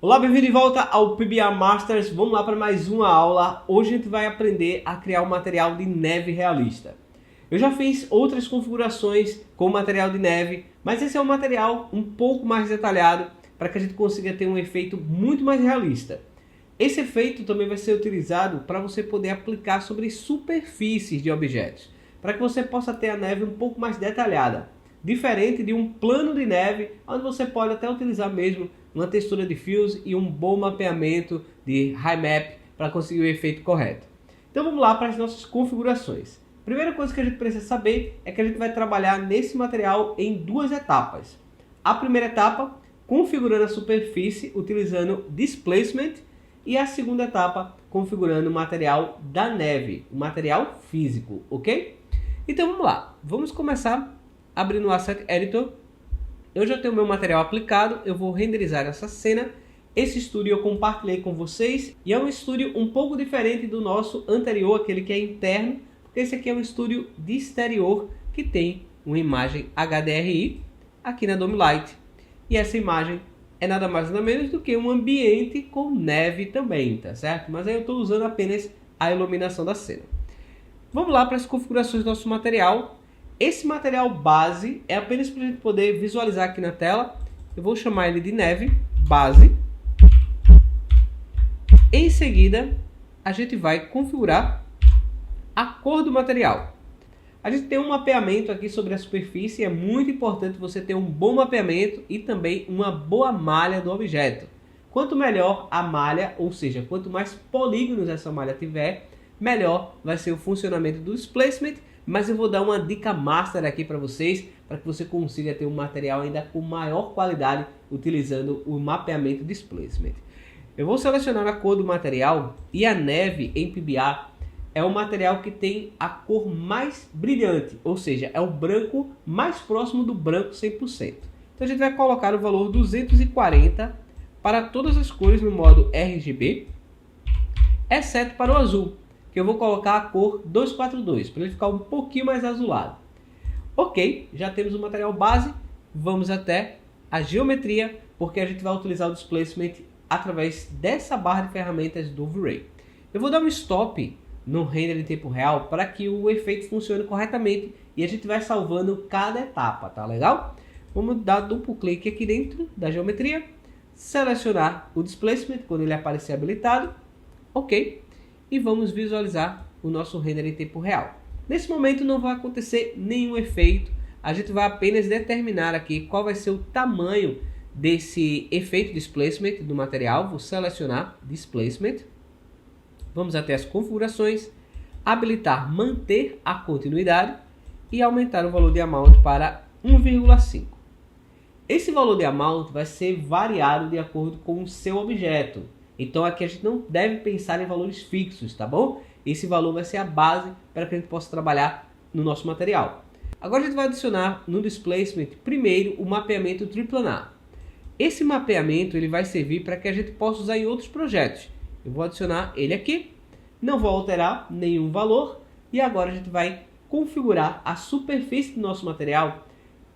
Olá, bem-vindo de volta ao PBA Masters. Vamos lá para mais uma aula. Hoje a gente vai aprender a criar um material de neve realista. Eu já fiz outras configurações com material de neve, mas esse é um material um pouco mais detalhado para que a gente consiga ter um efeito muito mais realista. Esse efeito também vai ser utilizado para você poder aplicar sobre superfícies de objetos, para que você possa ter a neve um pouco mais detalhada, diferente de um plano de neve, onde você pode até utilizar mesmo uma textura de fios e um bom mapeamento de high map para conseguir o efeito correto. Então vamos lá para as nossas configurações. Primeira coisa que a gente precisa saber é que a gente vai trabalhar nesse material em duas etapas. A primeira etapa, configurando a superfície utilizando displacement, e a segunda etapa, configurando o material da neve, o material físico, ok? Então vamos lá, vamos começar abrindo o Asset Editor. Eu já tenho o meu material aplicado, eu vou renderizar essa cena. Esse estúdio eu compartilhei com vocês e é um estúdio um pouco diferente do nosso anterior, aquele que é interno, porque esse aqui é um estúdio de exterior que tem uma imagem HDRI aqui na Dome Light. E essa imagem é nada mais nada menos do que um ambiente com neve também, tá certo? Mas aí eu estou usando apenas a iluminação da cena. Vamos lá para as configurações do nosso material. Esse material base é apenas para a gente poder visualizar aqui na tela. Eu vou chamar ele de neve base. Em seguida, a gente vai configurar a cor do material. A gente tem um mapeamento aqui sobre a superfície. É muito importante você ter um bom mapeamento e também uma boa malha do objeto. Quanto melhor a malha, ou seja, quanto mais polígonos essa malha tiver, melhor vai ser o funcionamento do displacement. Mas eu vou dar uma dica master aqui para vocês, para que você consiga ter um material ainda com maior qualidade utilizando o mapeamento displacement. Eu vou selecionar a cor do material e a neve em PBA é o material que tem a cor mais brilhante, ou seja, é o branco mais próximo do branco 100%. Então a gente vai colocar o valor 240 para todas as cores no modo RGB, exceto para o azul, que eu vou colocar a cor 242, para ele ficar um pouquinho mais azulado. Ok, já temos o material base, vamos até a geometria, porque a gente vai utilizar o displacement através dessa barra de ferramentas do V-Ray. Eu vou dar um stop no render em tempo real para que o efeito funcione corretamente e a gente vai salvando cada etapa, tá legal? Vamos dar duplo clique aqui dentro da geometria, selecionar o displacement quando ele aparecer habilitado, ok, e vamos visualizar o nosso render em tempo real. Nesse momento não vai acontecer nenhum efeito, a gente vai apenas determinar aqui qual vai ser o tamanho desse efeito displacement do material. Vou selecionar displacement. Vamos até as configurações, habilitar manter a continuidade e aumentar o valor de amount para 1,5. Esse valor de amount vai ser variado de acordo com o seu objeto. Então aqui a gente não deve pensar em valores fixos, tá bom? Esse valor vai ser a base para que a gente possa trabalhar no nosso material. Agora a gente vai adicionar no displacement primeiro o mapeamento triplanar. Esse mapeamento ele vai servir para que a gente possa usar em outros projetos. Eu vou adicionar ele aqui, não vou alterar nenhum valor e agora a gente vai configurar a superfície do nosso material,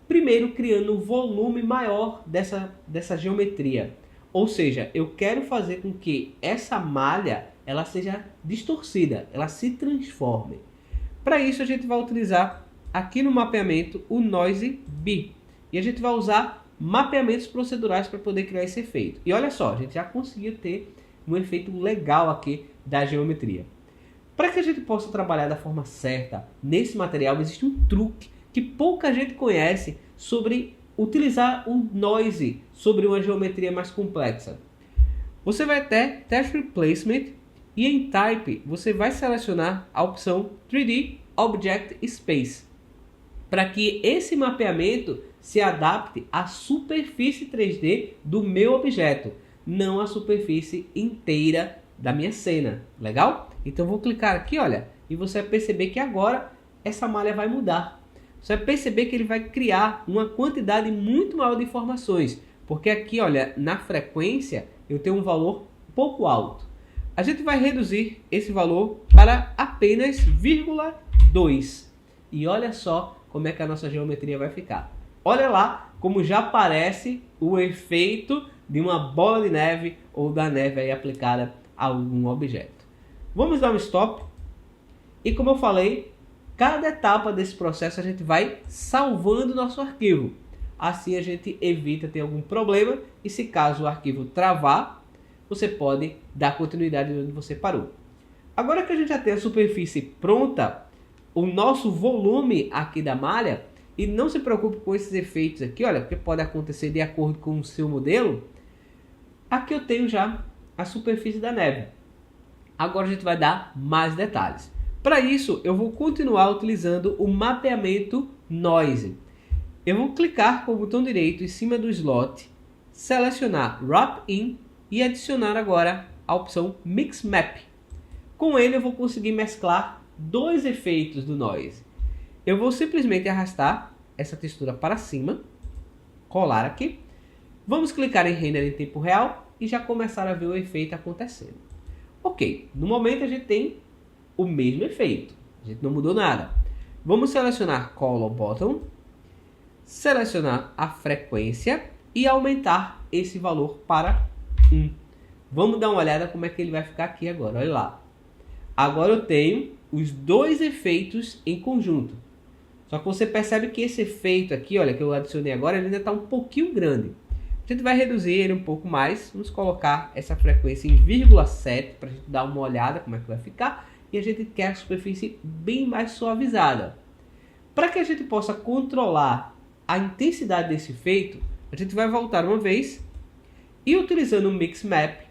primeiro criando um volume maior dessa geometria. Ou seja, eu quero fazer com que essa malha ela seja distorcida, ela se transforme. Para isso a gente vai utilizar aqui no mapeamento o Noise B e a gente vai usar mapeamentos procedurais para poder criar esse efeito. E olha só, a gente já conseguiu ter um efeito legal aqui da geometria. Para que a gente possa trabalhar da forma certa nesse material, existe um truque que pouca gente conhece sobre utilizar o noise sobre uma geometria mais complexa. Você vai até Test Replacement e em Type você vai selecionar a opção 3D Object Space para que esse mapeamento se adapte à superfície 3D do meu objeto, não a superfície inteira da minha cena, legal? Então eu vou clicar aqui, olha, e você vai perceber que agora essa malha vai mudar. Você vai perceber que ele vai criar uma quantidade muito maior de informações, porque aqui, olha, na frequência eu tenho um valor um pouco alto. A gente vai reduzir esse valor para apenas 0,2 e olha só como é que a nossa geometria vai ficar. Olha lá como já aparece o efeito de uma bola de neve ou da neve aí aplicada a algum objeto. Vamos dar um stop e, como eu falei, cada etapa desse processo a gente vai salvando o nosso arquivo. Assim a gente evita ter algum problema e, se caso o arquivo travar, você pode dar continuidade onde você parou. Agora que a gente já tem a superfície pronta, o nosso volume aqui da malha, e não se preocupe com esses efeitos aqui, olha, porque pode acontecer de acordo com o seu modelo. Aqui eu tenho já a superfície da neve. Agora a gente vai dar mais detalhes. Para isso, eu vou continuar utilizando o mapeamento Noise. Eu vou clicar com o botão direito em cima do slot, selecionar Wrap In e adicionar agora a opção Mix Map. Com ele eu vou conseguir mesclar dois efeitos do Noise. Eu vou simplesmente arrastar essa textura para cima, colar aqui. Vamos clicar em Render em tempo real e já começar a ver o efeito acontecendo. Ok, no momento a gente tem o mesmo efeito, a gente não mudou nada. Vamos selecionar Color Bottom, selecionar a frequência e aumentar esse valor para 1. Vamos dar uma olhada como é que ele vai ficar aqui agora, olha lá. Agora eu tenho os dois efeitos em conjunto. Só que você percebe que esse efeito aqui, olha, que eu adicionei agora, ele ainda está um pouquinho grande. A gente vai reduzir ele um pouco mais. Vamos colocar essa frequência em 0,7 para a gente dar uma olhada como é que vai ficar. E a gente quer a superfície bem mais suavizada. Para que a gente possa controlar a intensidade desse efeito, a gente vai voltar uma vez e, utilizando o Mix Map,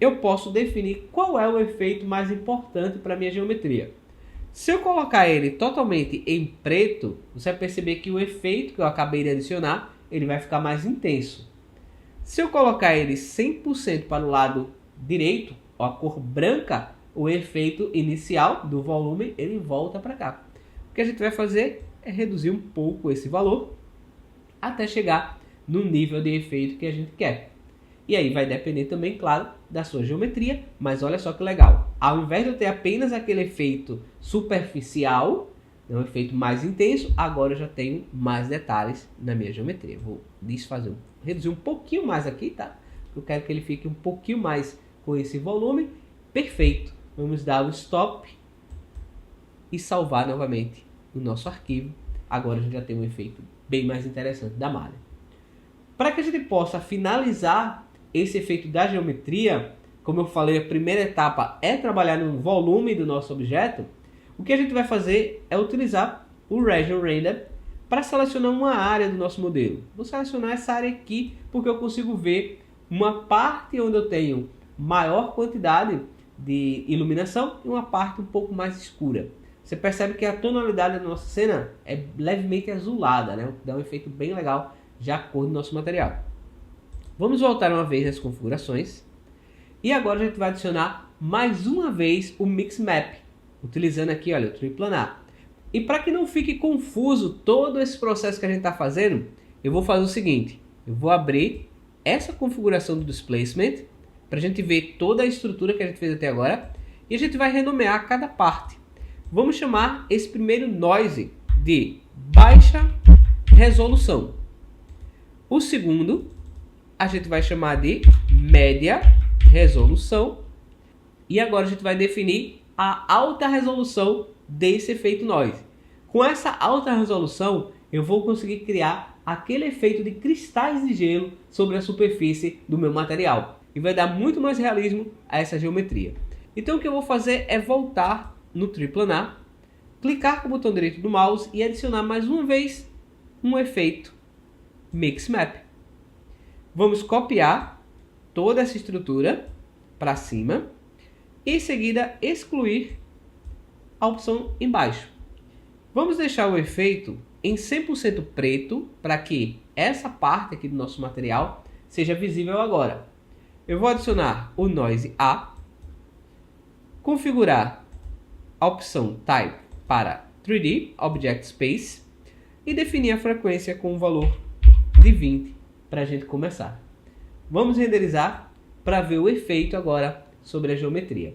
eu posso definir qual é o efeito mais importante para a minha geometria. Se eu colocar ele totalmente em preto, você vai perceber que o efeito que eu acabei de adicionar, ele vai ficar mais intenso. Se eu colocar ele 100% para o lado direito, a cor branca, o efeito inicial do volume, ele volta para cá. O que a gente vai fazer é reduzir um pouco esse valor até chegar no nível de efeito que a gente quer. E aí vai depender também, claro, da sua geometria, mas olha só que legal. Ao invés de eu ter apenas aquele efeito superficial, um efeito mais intenso, agora eu já tenho mais detalhes na minha geometria. Vou reduzir um pouquinho mais aqui, tá? Eu quero que ele fique um pouquinho mais com esse volume. Perfeito. Vamos dar o stop e salvar novamente o nosso arquivo. Agora a gente já tem um efeito bem mais interessante da malha. Para que a gente possa finalizar esse efeito da geometria, como eu falei, a primeira etapa é trabalhar no volume do nosso objeto. O que a gente vai fazer é utilizar o Region Render para selecionar uma área do nosso modelo. Vou selecionar essa área aqui porque eu consigo ver uma parte onde eu tenho maior quantidade de iluminação e uma parte um pouco mais escura. Você percebe que a tonalidade da nossa cena é levemente azulada, né? Dá um efeito bem legal de acordo com o nosso material. Vamos voltar uma vez nas configurações. E agora a gente vai adicionar mais uma vez o Mix Map, utilizando aqui, olha, o triplanar. E para que não fique confuso todo esse processo que a gente está fazendo, eu vou fazer o seguinte. Eu vou abrir essa configuração do Displacement para a gente ver toda a estrutura que a gente fez até agora. E a gente vai renomear cada parte. Vamos chamar esse primeiro Noise de baixa resolução. O segundo a gente vai chamar de média resolução. E agora a gente vai definir a alta resolução desse efeito Noise. Com essa alta resolução, eu vou conseguir criar aquele efeito de cristais de gelo sobre a superfície do meu material. E vai dar muito mais realismo a essa geometria. Então o que eu vou fazer é voltar no triplanar, clicar com o botão direito do mouse e adicionar mais uma vez um efeito Mix Map. Vamos copiar toda essa estrutura para cima e em seguida excluir a opção embaixo. Vamos deixar o efeito em 100% preto para que essa parte aqui do nosso material seja visível agora. Eu vou adicionar o Noise A, configurar a opção Type para 3D Object Space e definir a frequência com o valor de 20 para a gente começar. Vamos renderizar para ver o efeito agora sobre a geometria.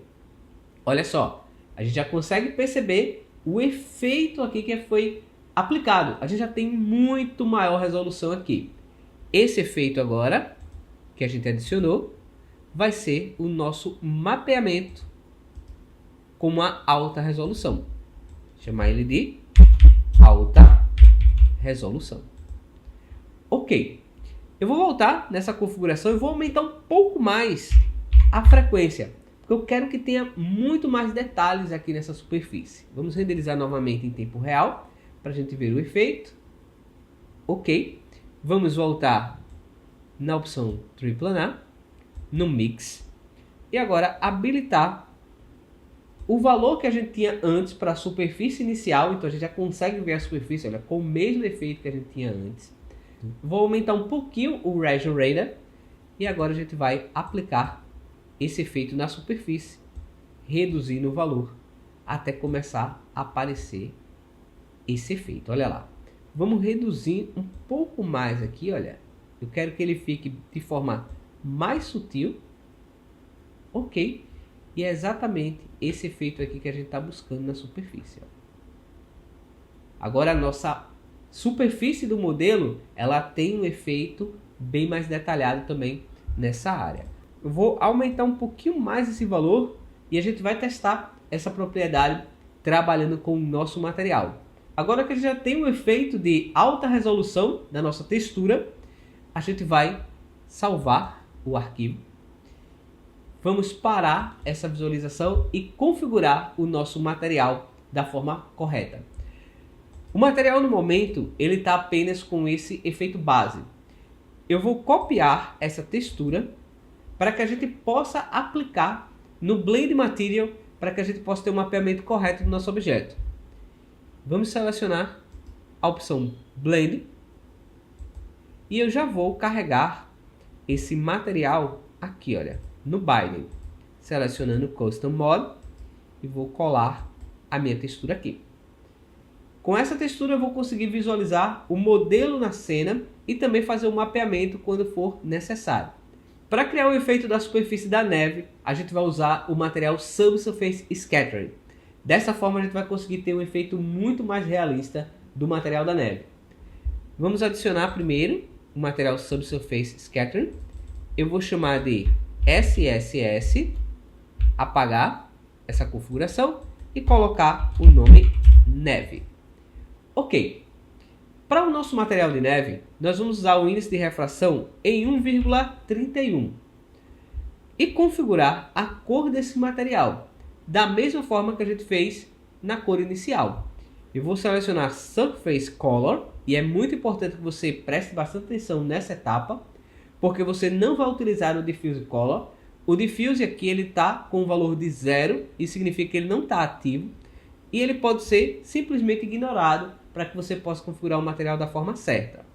Olha só, a gente já consegue perceber o efeito aqui que foi aplicado. A gente já tem muito maior resolução aqui. Esse efeito agora que a gente adicionou vai ser o nosso mapeamento com uma alta resolução. Vou chamar ele de alta resolução. Ok. Eu vou voltar nessa configuração e vou aumentar um pouco mais a frequência, porque eu quero que tenha muito mais detalhes aqui nessa superfície. Vamos renderizar novamente em tempo real para a gente ver o efeito. Ok. Vamos voltar na opção Triplanar, no Mix, e agora habilitar o valor que a gente tinha antes para a superfície inicial. Então a gente já consegue ver a superfície, olha, com o mesmo efeito que a gente tinha antes. Vou aumentar um pouquinho o Region Radar e agora a gente vai aplicar esse efeito na superfície, reduzindo o valor até começar a aparecer esse efeito. Olha lá. Vamos reduzir um pouco mais aqui, olha. Eu quero que ele fique de forma mais sutil. Ok. E é exatamente esse efeito aqui que a gente está buscando na superfície. Agora a nossa superfície do modelo, ela tem um efeito bem mais detalhado também nessa área. Eu vou aumentar um pouquinho mais esse valor e a gente vai testar essa propriedade trabalhando com o nosso material. Agora que a gente já tem um efeito de alta resolução da nossa textura, a gente vai salvar o arquivo. Vamos parar essa visualização e configurar o nosso material da forma correta. O material no momento ele está apenas com esse efeito base. Eu vou copiar essa textura para que a gente possa aplicar no Blend Material para que a gente possa ter um mapeamento correto do nosso objeto. Vamos selecionar a opção Blend e eu já vou carregar esse material aqui, olha, no Binding, selecionando Custom Mode e vou colar a minha textura aqui. Com essa textura eu vou conseguir visualizar o modelo na cena e também fazer o mapeamento quando for necessário. Para criar o efeito da superfície da neve, a gente vai usar o material Subsurface Scattering. Dessa forma a gente vai conseguir ter um efeito muito mais realista do material da neve. Vamos adicionar primeiro o material Subsurface Scattering. Eu vou chamar de SSS, apagar essa configuração e colocar o nome neve. Ok. Para o nosso material de neve, nós vamos usar o índice de refração em 1,31 e configurar a cor desse material da mesma forma que a gente fez na cor inicial. Eu vou selecionar Surface Color e é muito importante que você preste bastante atenção nessa etapa, porque você não vai utilizar o Diffuse Color. O Diffuse aqui ele está com o valor de 0 e significa que ele não está ativo e ele pode ser simplesmente ignorado para que você possa configurar o material da forma certa.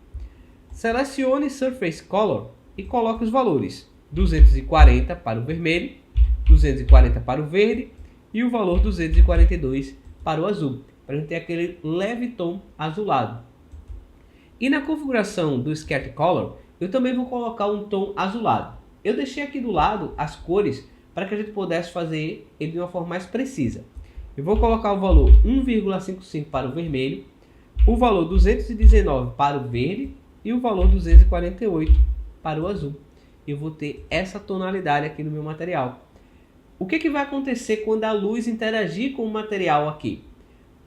Selecione Surface Color e coloque os valores 240 para o vermelho, 240 para o verde e o valor 242 para o azul, para a gente ter aquele leve tom azulado. E na configuração do Scatter Color, eu também vou colocar um tom azulado. Eu deixei aqui do lado as cores para que a gente pudesse fazer ele de uma forma mais precisa. Eu vou colocar o valor 1,55 para o vermelho, o valor 219 para o verde e o valor 248 para o azul. Eu vou ter essa tonalidade aqui no meu material. O que vai acontecer quando a luz interagir com o material aqui?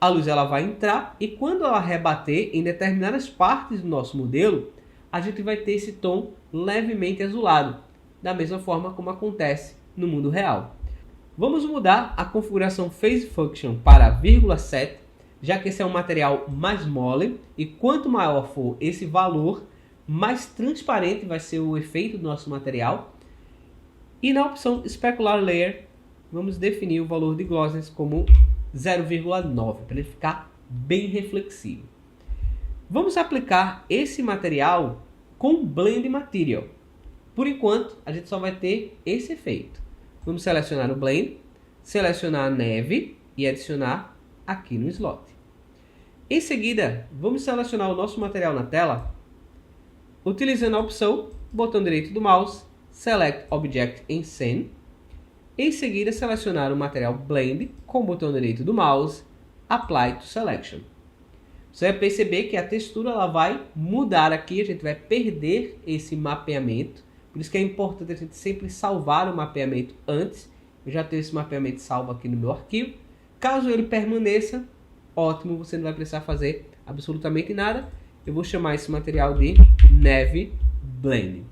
A luz ela vai entrar e quando ela rebater em determinadas partes do nosso modelo, a gente vai ter esse tom levemente azulado, da mesma forma como acontece no mundo real. Vamos mudar a configuração Phase Function para 0,7, já que esse é um material mais mole e quanto maior for esse valor, mais transparente vai ser o efeito do nosso material. E na opção Specular Layer, vamos definir o valor de Glossiness como 0,9, para ele ficar bem reflexivo. Vamos aplicar esse material com Blend Material. Por enquanto, a gente só vai ter esse efeito. Vamos selecionar o Blend, selecionar a neve e adicionar aqui no slot. Em seguida, vamos selecionar o nosso material na tela, utilizando a opção, botão direito do mouse, Select Object in Scene. Em seguida, selecionar o material Blend com o botão direito do mouse, Apply to Selection. Você vai perceber que a textura ela vai mudar aqui, a gente vai perder esse mapeamento, Por isso que é importante a gente sempre salvar o mapeamento antes. Eu já tenho esse mapeamento salvo aqui no meu arquivo. Caso ele permaneça, ótimo, você não vai precisar fazer absolutamente nada. Eu vou chamar esse material de Neve Blend.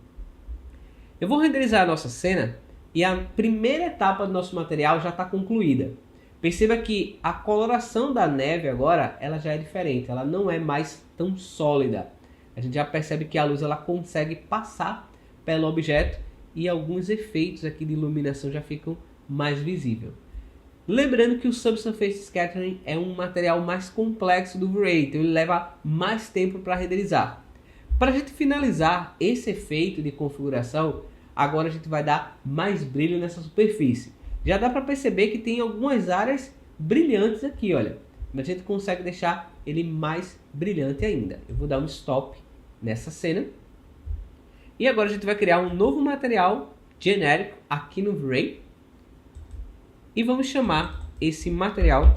Eu vou renderizar a nossa cena e a primeira etapa do nosso material já está concluída. Perceba que a coloração da neve agora ela já é diferente, ela não é mais tão sólida. A gente já percebe que a luz ela consegue passar pelo objeto e alguns efeitos aqui de iluminação já ficam mais visíveis. Lembrando que o Subsurface Scattering é um material mais complexo do V-Ray, então ele leva mais tempo para renderizar. Para a gente finalizar esse efeito de configuração, agora a gente vai dar mais brilho nessa superfície. Já dá para perceber que tem algumas áreas brilhantes aqui, olha. Mas a gente consegue deixar ele mais brilhante ainda. Eu vou dar um stop nessa cena. E agora a gente vai criar um novo material genérico aqui no V-Ray. E vamos chamar esse material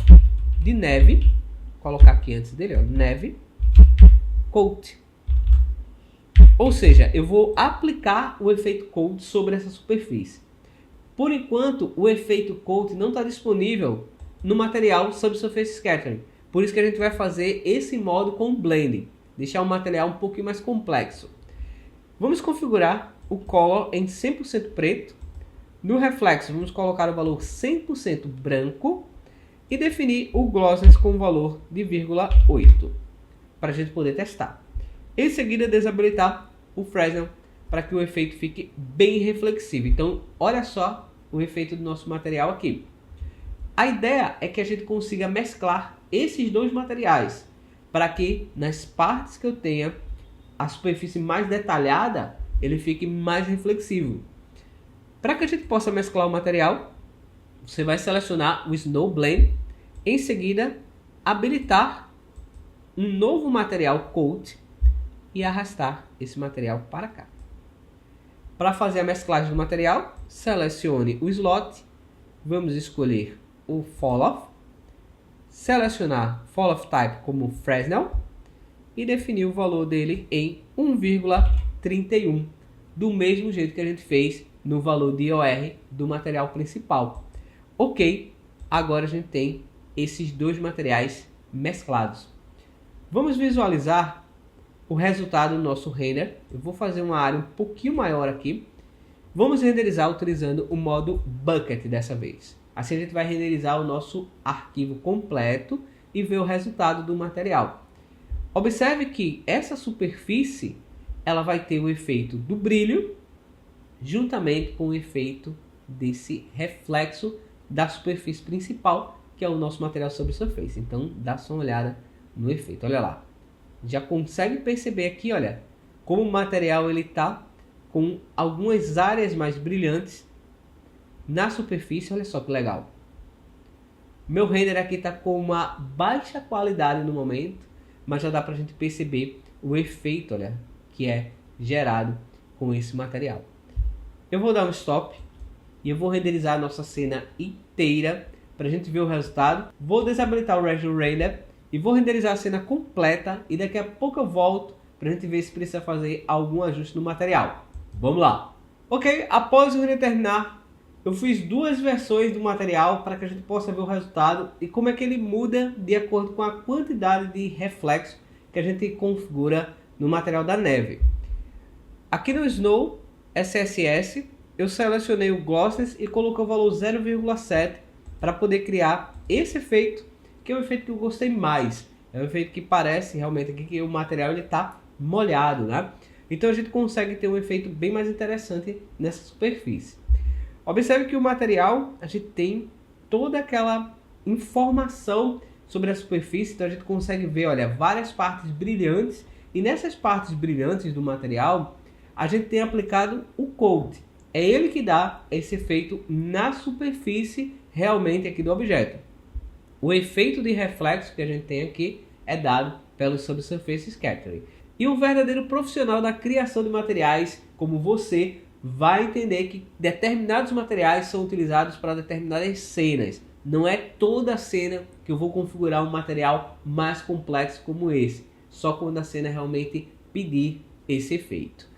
de neve. Vou colocar aqui antes dele, ó, neve coat. Ou seja, eu vou aplicar o efeito coat sobre essa superfície. Por enquanto, o efeito coat não está disponível no material Subsurface Scattering. Por isso que a gente vai fazer esse modo com Blend. Deixar o material um pouquinho mais complexo. Vamos configurar o Color em 100% preto. No reflexo, vamos colocar o valor 100% branco. E definir o Glossiness com o valor de 0,8. Para a gente poder testar. Em seguida, desabilitar o Fresnel para que o efeito fique bem reflexivo. Então, olha só o efeito do nosso material aqui. A ideia é que a gente consiga mesclar esses dois materiais para que nas partes que eu tenha a superfície mais detalhada, ele fique mais reflexivo. Para que a gente possa mesclar o material, você vai selecionar o Snow Blend, em seguida habilitar um novo material Coat e arrastar esse material para cá. Para fazer a mesclagem do material, selecione o slot, vamos escolher o Fall Off, selecionar Fall Off Type como Fresnel e definir o valor dele em 1,31, do mesmo jeito que a gente fez no valor de IOR do material principal. Ok, agora a gente tem esses dois materiais mesclados. Vamos visualizar o resultado do nosso render. Eu vou fazer uma área um pouquinho maior aqui. Vamos renderizar utilizando o modo Bucket dessa vez. Assim a gente vai renderizar o nosso arquivo completo e ver o resultado do material. Observe que essa superfície ela vai ter o efeito do brilho juntamente com o efeito desse reflexo da superfície principal, que é o nosso material Subsurface. Então dá só uma olhada no efeito. Olha lá. Já consegue perceber aqui, olha, como o material ele está com algumas áreas mais brilhantes na superfície. Olha só que legal. Meu render aqui está com uma baixa qualidade no momento, mas já dá para a gente perceber o efeito, olha, que é gerado com esse material. Eu vou dar um stop e eu vou renderizar a nossa cena inteira para a gente ver o resultado. Vou desabilitar o Region Render e vou renderizar a cena completa e daqui a pouco eu volto para a gente ver se precisa fazer algum ajuste no material. Vamos lá! Ok, após o render terminar, eu fiz duas versões do material para que a gente possa ver o resultado e como é que ele muda de acordo com a quantidade de reflexo que a gente configura no material da neve. Aqui no Snow SSS, eu selecionei o Glossiness e coloquei o valor 0,7 para poder criar esse efeito, que é o efeito que eu gostei mais. É um efeito que parece realmente aqui que o material está molhado, né? Então a gente consegue ter um efeito bem mais interessante nessa superfície. Observe que o material, a gente tem toda aquela informação sobre a superfície, então a gente consegue ver, olha, várias partes brilhantes, e nessas partes brilhantes do material, a gente tem aplicado o coat. É ele que dá esse efeito na superfície realmente aqui do objeto. O efeito de reflexo que a gente tem aqui é dado pelo Subsurface Scattering. E um verdadeiro profissional da criação de materiais, como você, vai entender que determinados materiais são utilizados para determinadas cenas. Não é toda cena que eu vou configurar um material mais complexo como esse. Só quando a cena realmente pedir esse efeito.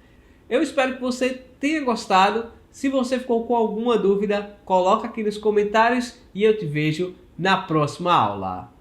Eu espero que você tenha gostado. Se você ficou com alguma dúvida, coloca aqui nos comentários e eu te vejo na próxima aula.